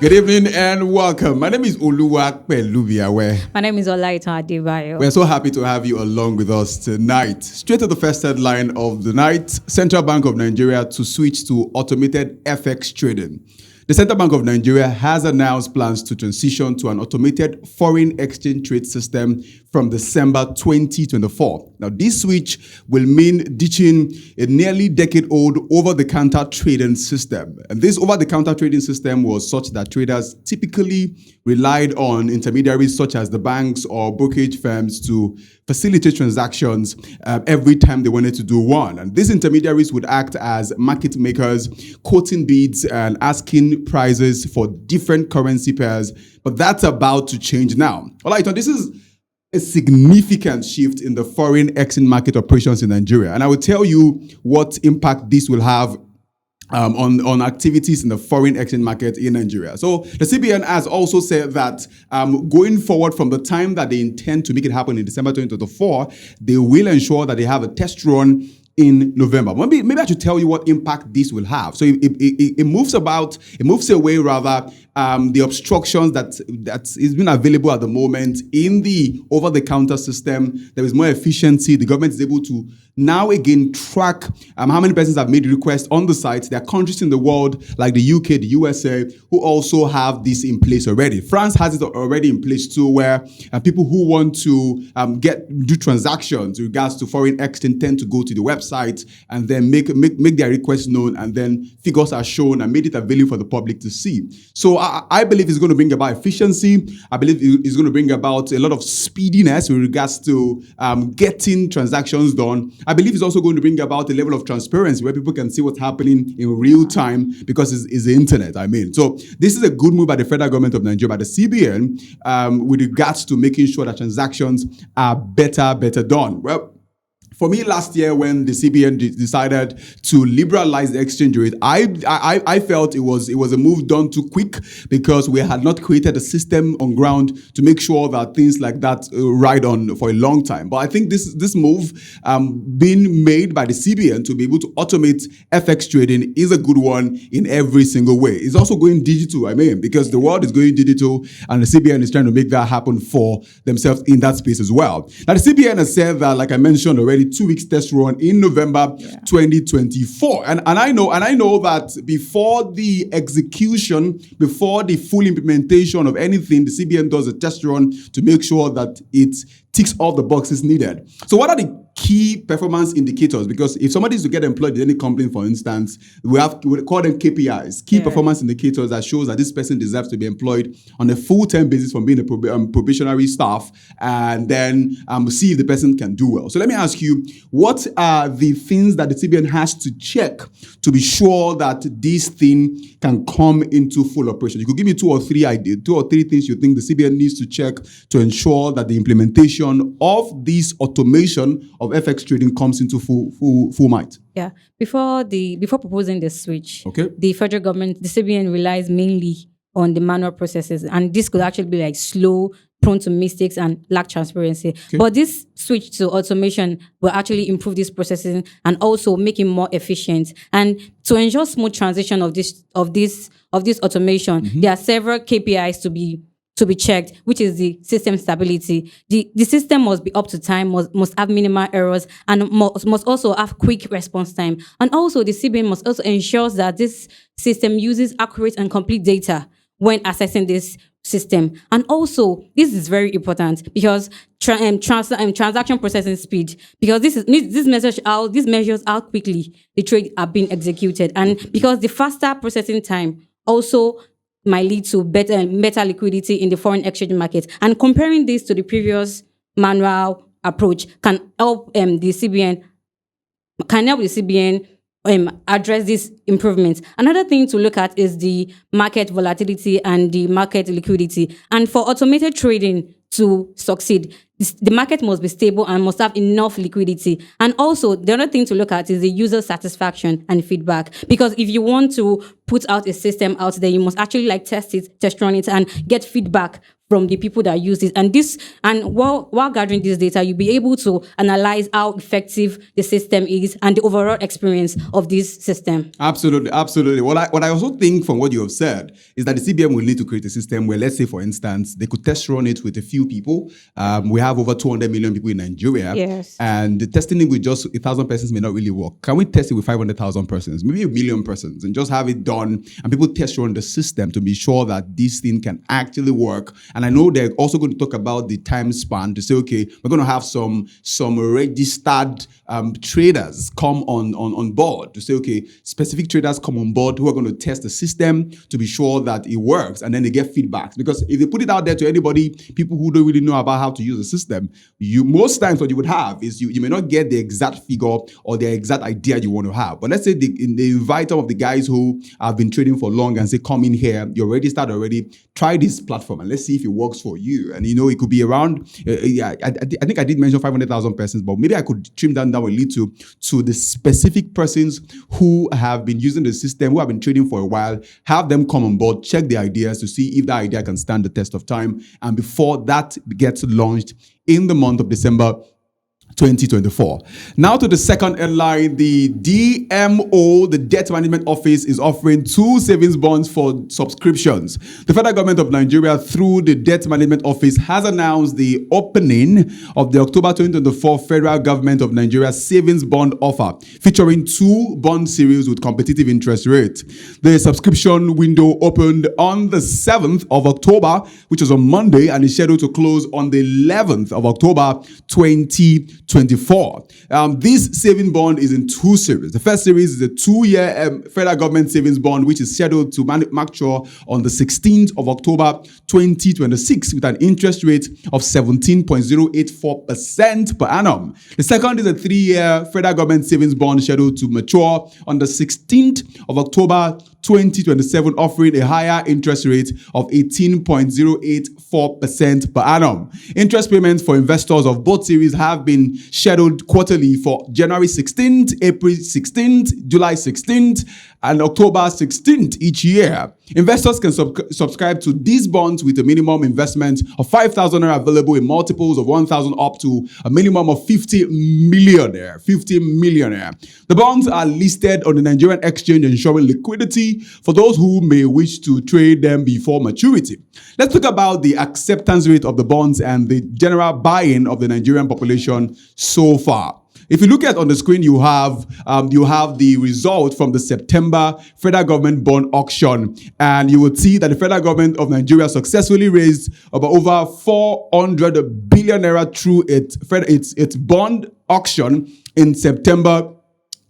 Good evening and welcome. My name is Oluwape Lubiawe. My name is Olaito Adebayo. We're so happy to have you along with us tonight. Straight to the first headline of the night, Central Bank of Nigeria to switch to automated FX trading. The Central Bank of Nigeria has announced plans to transition to an automated foreign exchange trade system from December 2024. Now, this switch will mean ditching a nearly decade-old over-the-counter trading system. And this over-the-counter trading system was such that traders typically relied on intermediaries such as the banks or brokerage firms to facilitate transactions every time they wanted to do one. And these intermediaries would act as market makers, quoting bids and asking prices for different currency pairs. But that's about to change now. All right, so this is a significant shift in the foreign exchange market operations in Nigeria. And I will tell you what impact this will have on activities in the foreign exchange market in Nigeria. So the CBN has also said that going forward from the time that they intend to make it happen in December 2024, they will ensure that they have a test run in November. Maybe I should tell you what impact this will have. So it moves away the obstructions that is being available at the moment in the over-the-counter system. There is more efficiency. The government is able to now again track how many persons have made requests on the site. There are countries in the world like the UK, the USA, who also have this in place already. France has it already in place too, where people who want to do transactions in regards to foreign exchange tend to go to the website and then make their requests known, and then figures are shown and made it available for the public to see. So I believe it's going to bring about efficiency. I believe it's going to bring about a lot of speediness with regards to getting transactions done. I believe it's also going to bring about a level of transparency where people can see what's happening in real time because it's the internet. So this is a good move by the federal government of Nigeria, by the CBN, with regards to making sure that transactions are better done. Well, for me, last year when the CBN decided to liberalize the exchange rate, I felt it was a move done too quick because we had not created a system on ground to make sure that things like that ride on for a long time. But I think this move being made by the CBN to be able to automate FX trading is a good one in every single way. It's also going digital, because the world is going digital and the CBN is trying to make that happen for themselves in that space as well. Now, the CBN has said that, like I mentioned already, 2 weeks test run in November 2024. And I know that before the execution, before the full implementation of anything, the CBN does a test run to make sure that it ticks all the boxes needed. So what are the key performance indicators? Because if somebody is to get employed in any company, for instance, we call them KPIs, key performance indicators that shows that this person deserves to be employed on a full-time basis from being a probationary staff, and then see if the person can do well. So let me ask you, what are the things that the CBN has to check to be sure that this thing can come into full operation? You could give me two or three things you think the CBN needs to check to ensure that the implementation of this automation of FX trading comes into full might. Yeah. Before proposing the switch, the federal government, the CBN relies mainly on the manual processes, and this could actually be like slow, prone to mistakes, and lack transparency. But this switch to automation will actually improve this processing and also make it more efficient. And to ensure smooth transition of this automation, there are several KPIs to be checked, which is the system stability. The system must be up to time, must have minimal errors, and must also have quick response time. And also the CBN must also ensure that this system uses accurate and complete data when assessing this system. And also, this is very important because transaction processing speed, because this measures how quickly the trade are being executed, and because the faster processing time also might lead to better liquidity in the foreign exchange market. And comparing this to the previous manual approach can help the CBN address these improvements. Another thing to look at is the market volatility and the market liquidity. And for automated trading to succeed, the market must be stable and must have enough liquidity. And also, the other thing to look at is the user satisfaction and feedback. Because if you want to put out a system out there, you must actually test run it, and get feedback from the people that use it. And while gathering this data, you'll be able to analyze how effective the system is and the overall experience of this system. Absolutely. What I also think from what you have said is that the CBN will need to create a system where, let's say, for instance, they could test run it with a few people. We have over 200 million people in Nigeria. Yes. And testing it with just 1,000 persons may not really work. Can we test it with 500,000 persons, maybe 1 million persons, and just have it done and people test run the system to be sure that this thing can actually work? And I know they're also going to talk about the time span to say, okay, we're going to have some registered traders come on board to say, okay, specific traders come on board who are going to test the system to be sure that it works, and then they get feedbacks. Because if they put it out there to anybody, people who don't really know about how to use the system, most times what you would have is you may not get the exact figure or the exact idea you want to have. But let's say they invite some of the guys who have been trading for long and say, come in here, you're registered already, try this platform and let's see if it works for you. And it could be around, I think I did mention 500,000 persons, but maybe I could trim down a little to the specific persons who have been using the system, who have been trading for a while, have them come on board, check the ideas to see if that idea can stand the test of time. And before that gets launched in the month of December 2024. Now to the second headline, the DMO, the Debt Management Office, is offering 2 savings bonds for subscriptions. The federal government of Nigeria, through the Debt Management Office, has announced the opening of the October 2024 Federal Government of Nigeria Savings Bond Offer, featuring 2 bond series with competitive interest rates. The subscription window opened on the 7th of October, which was on Monday, and is scheduled to close on the 11th of October 2024. This saving bond is in 2 series. The first series is a 2-year federal government savings bond, which is scheduled to mature on the 16th of October 2026 with an interest rate of 17.084% per annum. The second is a 3-year federal government savings bond scheduled to mature on the 16th of October 2027, offering a higher interest rate of 18.084% per annum. Interest payments for investors of both series have been scheduled quarterly for January 16th, April 16th, July 16th, and October 16th each year. Investors can subscribe to these bonds with a minimum investment of 5,000 naira available in multiples of 1,000 up to a minimum of 50 million naira. The bonds are listed on the Nigerian exchange, ensuring liquidity for those who may wish to trade them before maturity. Let's talk about the acceptance rate of the bonds and the general buy-in of the Nigerian population so far. If you look at on the screen, you have the result from the September federal government bond auction, and you will see that the federal government of Nigeria successfully raised about over 400 billion naira through its bond auction in September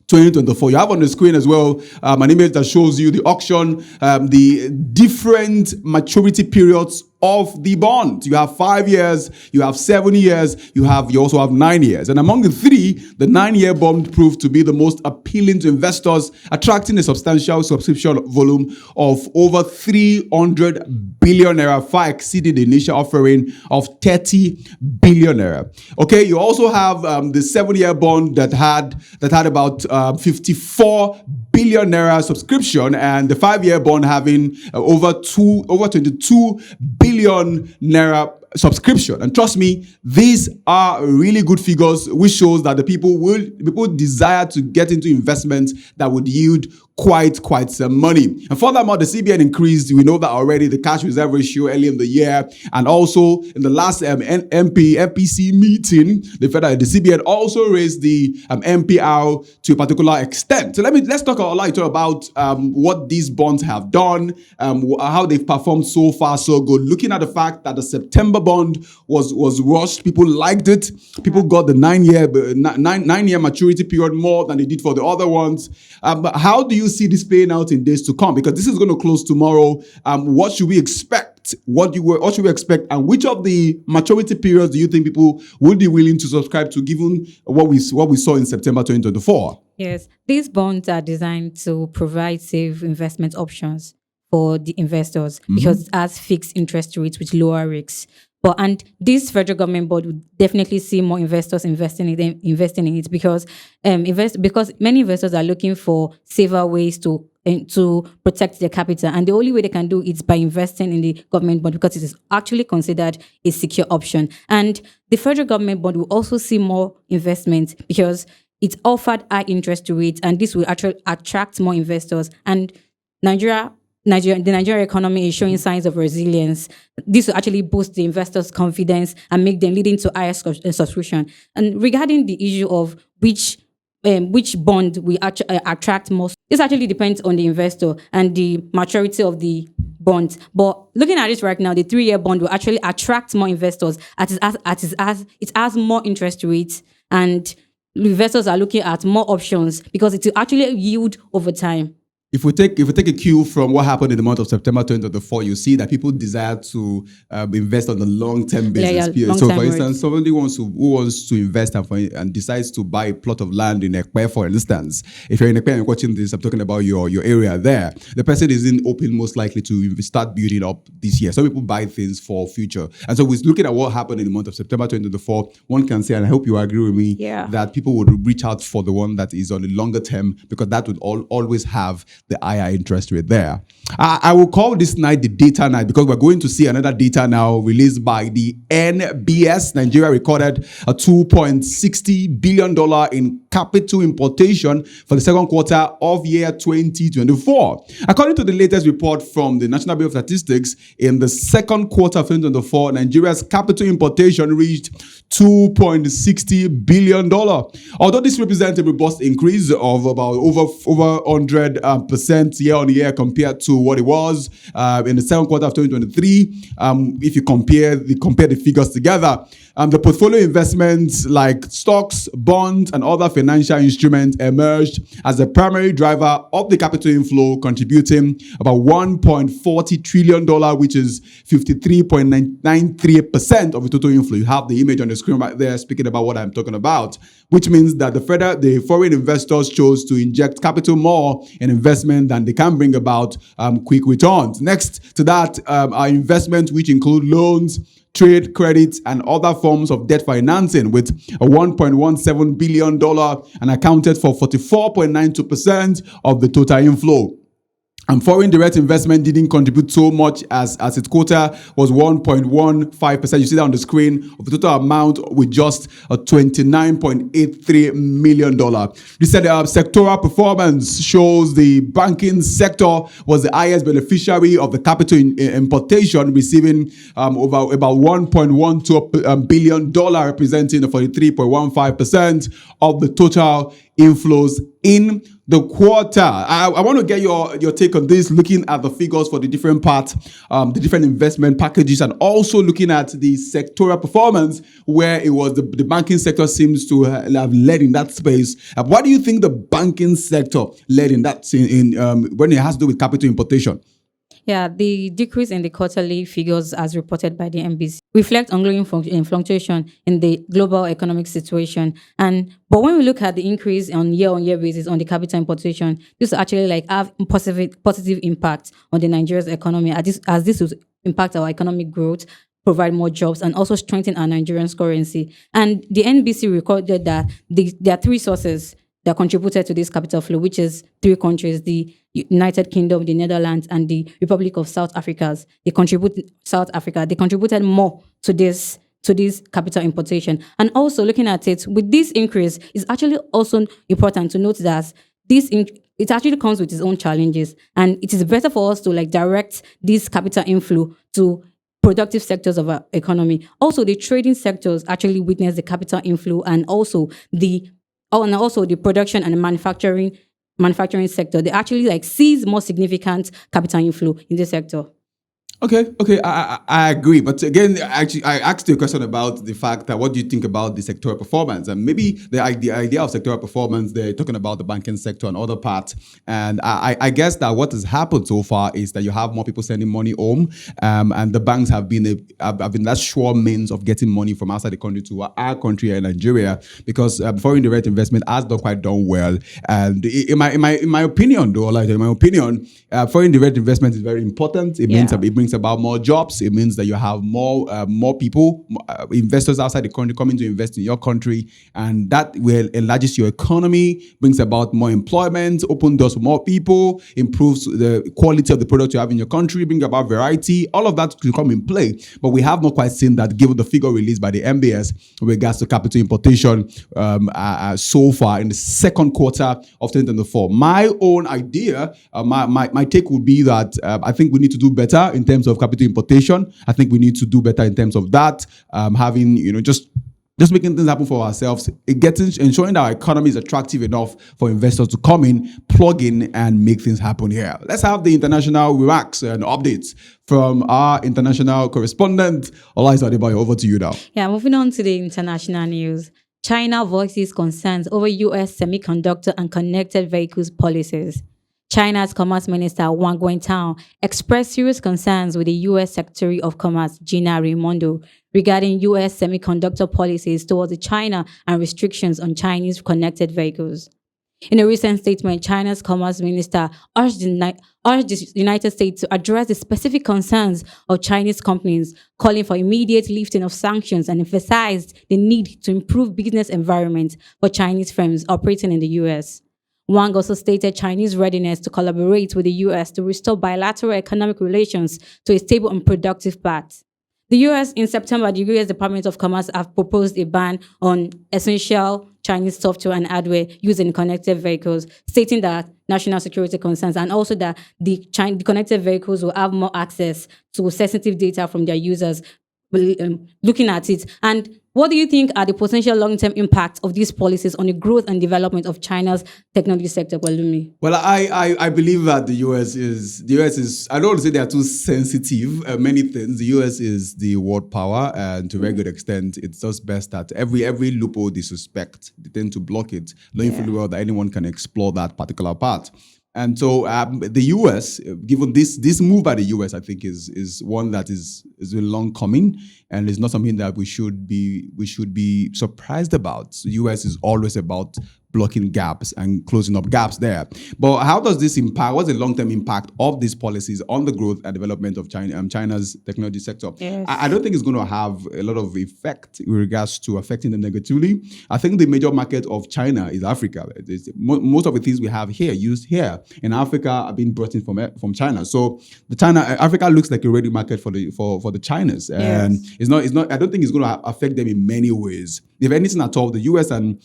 2024. You have on the screen as well an image that shows you the auction, the different maturity periods of the bond. You have 5 years, you have 7 years, you also have 9 years. And among the 3, the 9-year bond proved to be the most appealing to investors, attracting a substantial subscription volume of over 300 billion naira, far exceeding the initial offering of 30 billion naira. Okay, you also have the 7-year bond that had about 54 billion naira subscription, and the 5-year bond having over 22 billion naira subscription. And trust me, these are really good figures, which shows that the people desire to get into investments that would yield quite some money. And furthermore, the CBN increased, we know that already, the cash reserve ratio early in the year, and also in the last MPC meeting, the CBN also raised the MPR to a particular extent. So let's talk a lot about what these bonds have done, how they've performed so far so good. Looking at the fact that the September bond was rushed, people liked it. People got the 9-year maturity period more than they did for the other ones. But how do you see this playing out in days to come? Because this is going to close tomorrow. What should we expect? What should we expect? And which of the maturity periods do you think people would be willing to subscribe to, given what we saw in September 2024? Yes, these bonds are designed to provide safe investment options for the investors because it has fixed interest rates with lower risks. And this federal government board would definitely see more investors investing in it because many investors are looking for safer ways to to protect their capital, and the only way they can do it is by investing in the government bond, because it is actually considered a secure option. And the federal government bond will also see more investment because it offered high interest rates, and this will actually attract more investors. And the Nigerian economy is showing signs of resilience. This will actually boost the investors' confidence and make them leading to higher subscription. And regarding the issue of which bond will attract most, this actually depends on the investor and the maturity of the bond. But looking at it right now, the 3-year bond will actually attract more investors as it has more interest rates, and investors are looking at more options because it will actually yield over time. If we take a cue from what happened in the month of September 2024, you see that people desire to invest on a long-term basis. So, for instance, somebody who wants to invest and decides to buy a plot of land in Ekpe, for instance. If you're in Ekpe and you're watching this, I'm talking about your area there. The person isn't open most likely to start building up this year. Some people buy things for future. And so, with looking at what happened in the month of September 2024, one can say, and I hope you agree with me, that people would reach out for the one that is on the longer term, because that would always have the higher interest rate there. I will call this night the data night, because we're going to see another data now released by the NBS. Nigeria recorded a $2.60 billion in capital importation for the second quarter of year 2024. According to the latest report from the National Bureau of Statistics, in the second quarter of 2024, Nigeria's capital importation reached $2.60 billion. Although this represents a robust increase of about over 100% year on year compared to what it was in the second quarter of 2023. If you compare the figures together, the portfolio investments like stocks, bonds, and other financial instruments emerged as the primary driver of the capital inflow, contributing about $1.40 trillion, which is 53.93% of the total inflow. You have the image on the screen right there speaking about what I'm talking about, which means that the foreign investors chose to inject capital more in investment than they can bring about quick returns. Next to that are investments which include loans, trade, credit, and other forms of debt financing, with a $1.17 billion and accounted for 44.92% of the total inflow. And foreign direct investment didn't contribute so much, as its quota was 1.15%. You see that on the screen, of the total amount, with just a $29.83 million. This said sectoral performance shows the banking sector was the highest beneficiary of the capital importation, receiving about $1.12 billion, representing 43.15% of the total inflows in the quarter. I want to get your take on this, looking at the figures for the different parts, the different investment packages, and also looking at the sectoral performance, where it was the banking sector seems to have led in that space. What do you think the banking sector led in that when it has to do with capital importation? Yeah, the decrease in the quarterly figures as reported by the NBC reflect ongoing fluctuation in the global economic situation. But when we look at the increase on year-on-year basis on the capital importation, this will actually have positive impact on the Nigeria's economy, as this will impact our economic growth, provide more jobs, and also strengthen our Nigerian currency. And the NBC recorded that there are 3 sources that contributed to this capital flow, which is 3 countries: the United Kingdom, the Netherlands, and the Republic of South Africa. They contributed more to this capital importation. And also looking at it, with this increase, it's actually also important to note that it actually comes with its own challenges, and it is better for us to direct this capital inflow to productive sectors of our economy. Also, the trading sectors actually witness the capital inflow, and also the production and the manufacturing sector. They actually sees more significant capital inflow in this sector. Okay, I agree. But again, actually, I asked you a question about the fact that what do you think about the sectoral performance? And maybe the idea of sectoral performance, they're talking about the banking sector and other parts. And I guess that what has happened so far is that you have more people sending money home, and the banks have been that sure means of getting money from outside the country to our country here in Nigeria, because foreign direct investment has done well. And in my opinion, though, foreign direct investment is very important. It brings brings about more jobs. It means that you have more people, investors outside the country coming to invest in your country, and that will enlarges your economy, brings about more employment, open doors for more people, improves the quality of the product you have in your country, bring about variety. All of that could come in play, but we have not quite seen that given the figure released by the MBS with regards to capital importation so far in the second quarter of 2024. My own idea, my take would be that I think we need to do better in terms of capital importation. I think we need to do better in terms of that, having, just making things happen for ourselves, ensuring that our economy is attractive enough for investors to come in, plug in, and make things happen here. Let's have the international remarks and updates from our international correspondent, Olaisa Adebayo. Over to you now. Yeah, moving on to the international news. China voices concerns over U.S. semiconductor and connected vehicles policies. China's Commerce Minister Wang Wentao expressed serious concerns with the U.S. Secretary of Commerce Gina Raimondo regarding U.S. semiconductor policies towards China and restrictions on Chinese connected vehicles. In a recent statement, China's Commerce Minister urged the United States to address the specific concerns of Chinese companies, calling for immediate lifting of sanctions, and emphasized the need to improve business environment for Chinese firms operating in the U.S. Wang also stated Chinese readiness to collaborate with the U.S. to restore bilateral economic relations to a stable and productive path. In September, the U.S. Department of Commerce have proposed a ban on essential Chinese software and hardware used in connected vehicles, stating that national security concerns and also that the connected vehicles will have more access to sensitive data from their users. Looking at it, and what do you think are the potential long-term impacts of these policies on the growth and development of China's technology sector, Walumi? Well, I believe that the US is, I don't want to say they are too sensitive, many things. The US is the world power, and to a very good extent, it's just best that every loophole they suspect, they tend to block it, knowing fully well that anyone can explore that particular part. And so the US, given this move by the US, I think is one that is long coming, and it's not something that we should be surprised about. The US is always about blocking gaps and closing up gaps there. But how does this impact? What's the long-term impact of these policies on the growth and development of China's technology sector? Yes. I don't think it's going to have a lot of effect in regards to affecting them negatively. I think the major market of China is Africa. Most of the things we have here, used here in Africa, are being brought in from China. So Africa looks like a ready market for the Chinas, and it's not. I don't think it's going to affect them in many ways. If anything at all, the US and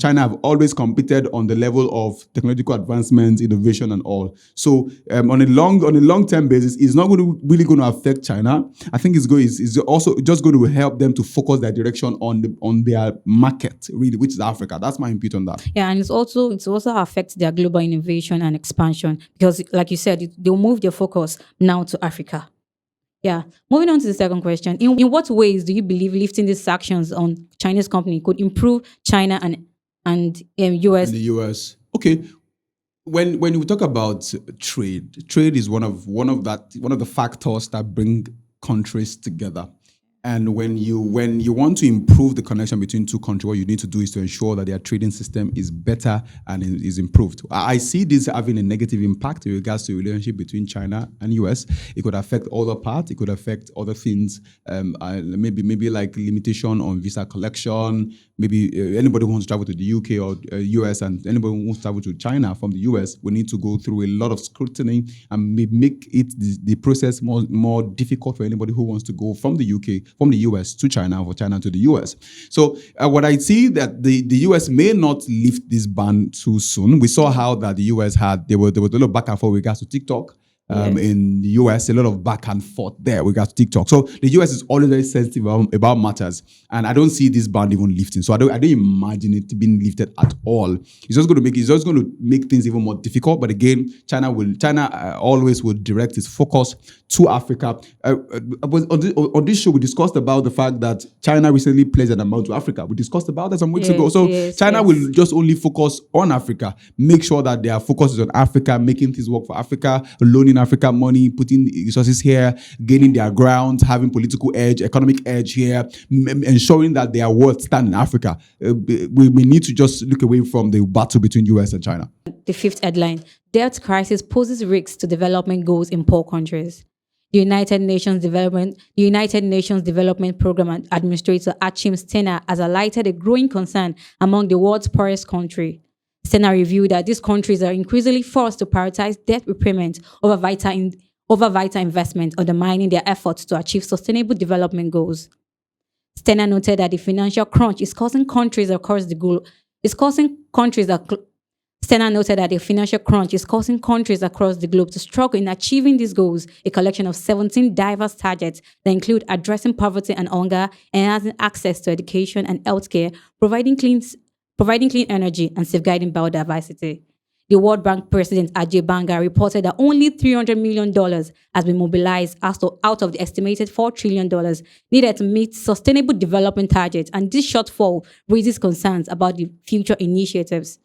China have always competed on the level of technological advancement, innovation, and all. So on a long-term basis, it's not really going to affect China. I think it's also just going to help them to focus their direction on their market, really, which is Africa. That's my input on that. Yeah, and it's also affects their global innovation and expansion because, like you said, they'll move their focus now to Africa. Yeah. Moving on to the second question. In what ways do you believe lifting these sanctions on Chinese company could improve China and US? In the US. Okay. When we talk about trade is one of the factors that bring countries together. And when you want to improve the connection between two countries, what you need to do is to ensure that their trading system is better and is improved. I see this having a negative impact in regards to the relationship between China and US. It could affect other parts. It could affect other things. Maybe like limitation on visa collection. Maybe anybody who wants to travel to the UK or US, and anybody who wants to travel to China from the US, we need to go through a lot of scrutiny and make it the process more difficult for anybody who wants to go from the UK, from the US to China, or China to the US. So what I see that the US may not lift this ban too soon. We saw how that the US there was a lot of back and forth with regards to TikTok. In the US, a lot of back and forth there with regards to TikTok. So the US is always very sensitive about matters, and I don't see this ban even lifting. So I don't imagine it being lifted at all. It's just going to make things even more difficult. But again, China always will direct its focus to Africa. On this show, we discussed about the fact that China recently pledged an amount to Africa. We discussed about that some weeks ago. So China will just only focus on Africa, make sure that their focus is on Africa, making things work for Africa, loaning Africa money, putting resources here, gaining their ground, having political edge, economic edge here, ensuring that they are worth standing in Africa. We need to just look away from the battle between US and China. The fifth headline: debt crisis poses risks to development goals in poor countries. The United Nations Development Program Administrator Achim Steiner has highlighted a growing concern among the world's poorest country. Steiner reviewed that these countries are increasingly forced to prioritize debt repayment over vital investment, undermining their efforts to achieve sustainable development goals. Steiner noted that the financial crunch is causing countries across the globe Steiner noted that the financial crunch is causing countries across the globe to struggle in achieving these goals, a collection of 17 diverse targets that include addressing poverty and hunger, enhancing access to education and healthcare, providing clean energy, and safeguarding biodiversity. The World Bank President Ajay Banga reported that only $300 million has been mobilized out of the estimated $4 trillion needed to meet sustainable development targets, and this shortfall raises concerns about the future initiatives.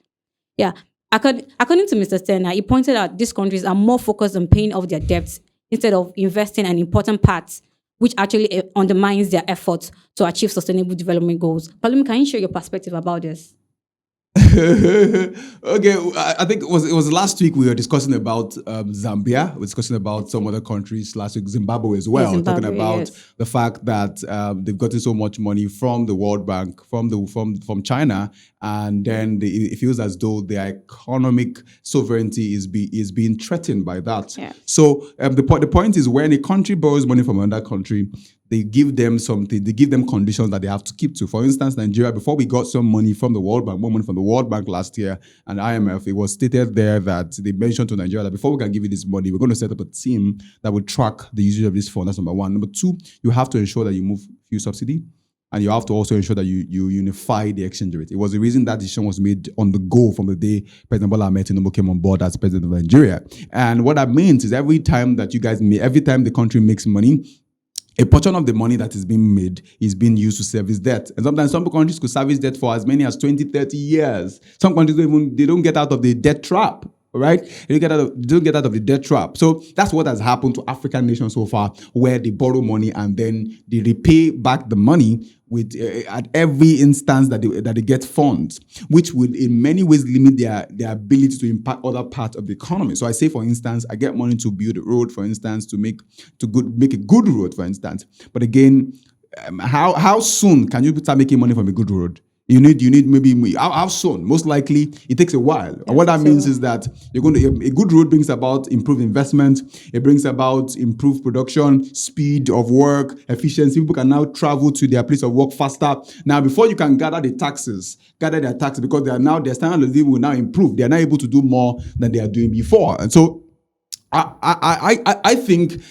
Yeah. According to Mr. Steiner, he pointed out these countries are more focused on paying off their debts instead of investing in important parts, which actually undermines their efforts to achieve sustainable development goals. Palumi, can you share your perspective about this? Okay, I think it was last week we were discussing about Zambia. We were discussing about some other countries last week, Zimbabwe as well. Zimbabwe, talking about yes. the fact that they've gotten so much money from the World Bank, from China, and then it feels as though their economic sovereignty is being threatened by that. Yeah. So the point is, when a country borrows money from another country, they give them something, they give them conditions that they have to keep to. For instance, Nigeria, before we got some money from the World Bank, more money from the World Bank last year and IMF, it was stated there that they mentioned to Nigeria that before we can give you this money, we're going to set up a team that will track the usage of this fund. That's number one. Number two, you have to ensure that you move fuel subsidy. And you have to also ensure that you unify the exchange rate. It was the reason that decision was made on the go from the day President Bola Ahmed Tinubu came on board as president of Nigeria. And what that means is every time the country makes money, a portion of the money that is being made is being used to service debt. And sometimes some countries could service debt for as many as 20, 30 years. Some countries don't get out of the debt trap. Right? They don't get out of the debt trap. So that's what has happened to African nations so far, where they borrow money and then they repay back the money with at every instance that they get funds, which would in many ways limit their ability to impact other parts of the economy. So I say, for instance, I get money to build a road, for instance, to make a good road, for instance. But again, how soon can you start making money from a good road? You need maybe how soon? Most likely it takes a while. And what that means is that a good road brings about improved investment. It brings about improved production, speed of work, efficiency. People can now travel to their place of work faster. Now, before you can gather their taxes because their standard of living will now improve. They are now able to do more than they are doing before. And so I think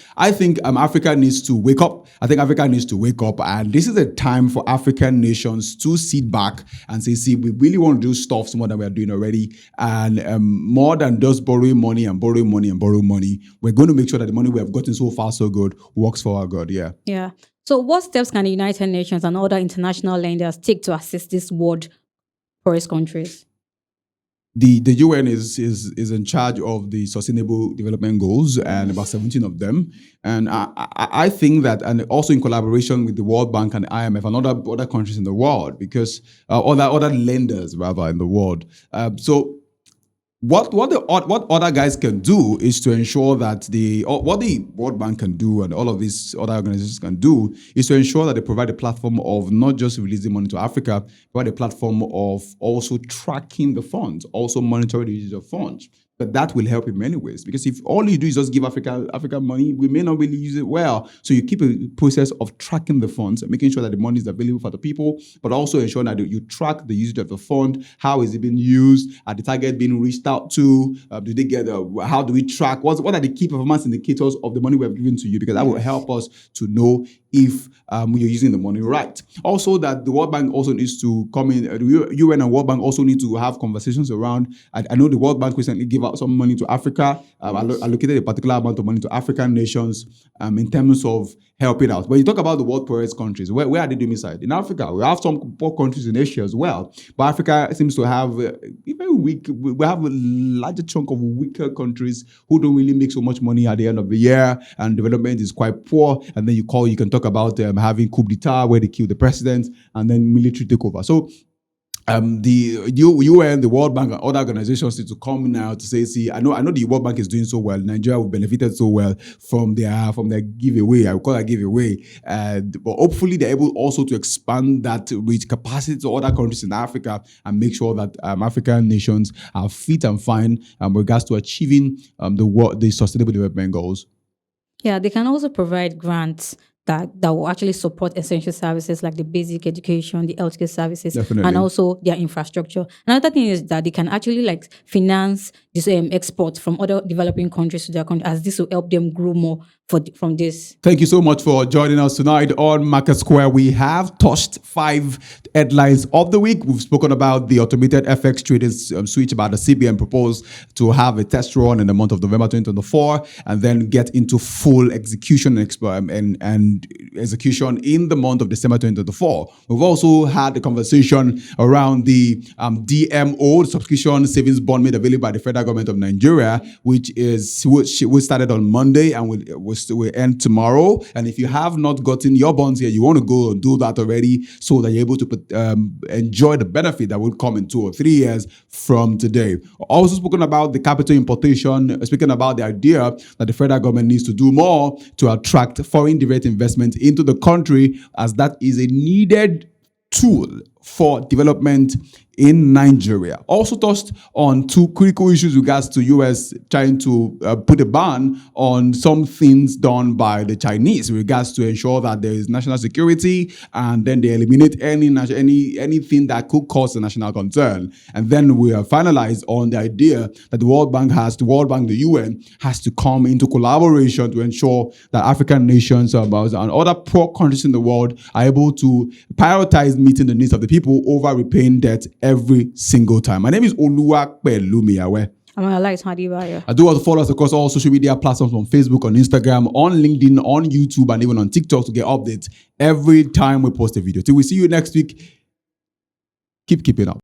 Africa needs to wake up. I think Africa needs to wake up, and this is a time for African nations to sit back and say, "See, we really want to do stuff more than we are doing already, and more than just borrowing money and borrowing money and borrowing money. We're going to make sure that the money we have gotten so far so good works for our good." Yeah. Yeah. So, what steps can the United Nations and other international lenders take to assist these world poorest countries? The UN is in charge of the Sustainable Development Goals, and about 17 of them. And I think that, and also in collaboration with the World Bank and the IMF and other countries in the world, because other lenders rather in the world. So what other guys can do is to ensure that what the World Bank can do and all of these other organizations can do is to ensure that they provide a platform of not just releasing money to Africa, but a platform of also tracking the funds, also monitoring the usage of funds. But that will help in many ways, because if all you do is just give Africa money, we may not really use it well. So you keep a process of tracking the funds and making sure that the money is available for the people, but also ensuring that you track the usage of the fund. How is it being used? Are the target being reached out to? Do they get? How do we track? What are the key performance indicators of the money we have given to you? Because that will help us to know if you're using the money right. Also, that the World Bank also needs to come in. The UN and World Bank also need to have conversations around. I know the World Bank recently gave out some money to Africa, allocated a particular amount of money to African nations in terms of helping out. When you talk about the world poorest countries, where are they doing inside? In Africa, we have some poor countries in Asia as well. But Africa seems to have even weak. We have a larger chunk of weaker countries who don't really make so much money at the end of the year, and development is quite poor. And then you can talk about having coup d'etat where they kill the president and then military takeover. So the UN, the World Bank, and other organizations need to come now to say, see, I know the World Bank is doing so well. Nigeria will benefited so well from their giveaway. I would call that giveaway. But hopefully they're able also to expand that with capacity to other countries in Africa and make sure that African nations are fit and fine with regards to achieving the Sustainable Development Goals. Yeah, they can also provide grants that will actually support essential services like the basic education, the healthcare services, Definitely. and also their infrastructure. Another thing is that they can actually like finance this export from other developing countries to their country, as this will help them grow more from this. Thank you so much for joining us tonight on MarketSquare. We have touched 5 headlines of the week. We've spoken about the automated FX trading switch, about the CBN proposed to have a test run in the month of November 2024, and then get into full execution and execution in the month of December 2024. We've also had the conversation around the DMO, the subscription savings bond made available by the federal government of Nigeria, which started on Monday and will end tomorrow. And if you have not gotten your bonds here, you want to go and do that already so that you're able to enjoy the benefit that will come in 2 or 3 years from today. Also spoken about the capital importation, speaking about the idea that the federal government needs to do more to attract foreign direct investment into the country, as that is a needed tool for development in Nigeria. Also touched on 2 critical issues with regards to US trying to put a ban on some things done by the Chinese with regards to ensure that there is national security, and then they eliminate anything that could cause a national concern. And then we are finalized on the idea that the World Bank, the UN, has to come into collaboration to ensure that African nations and other poor countries in the world are able to prioritize meeting the needs of the people over repaying debt every single time. My name is Oluwapelumi. I do want to follow us across all social media platforms, on Facebook, on Instagram, on LinkedIn, on YouTube, and even on TikTok to get updates every time we post a video. Till we see you next week, keep keeping up.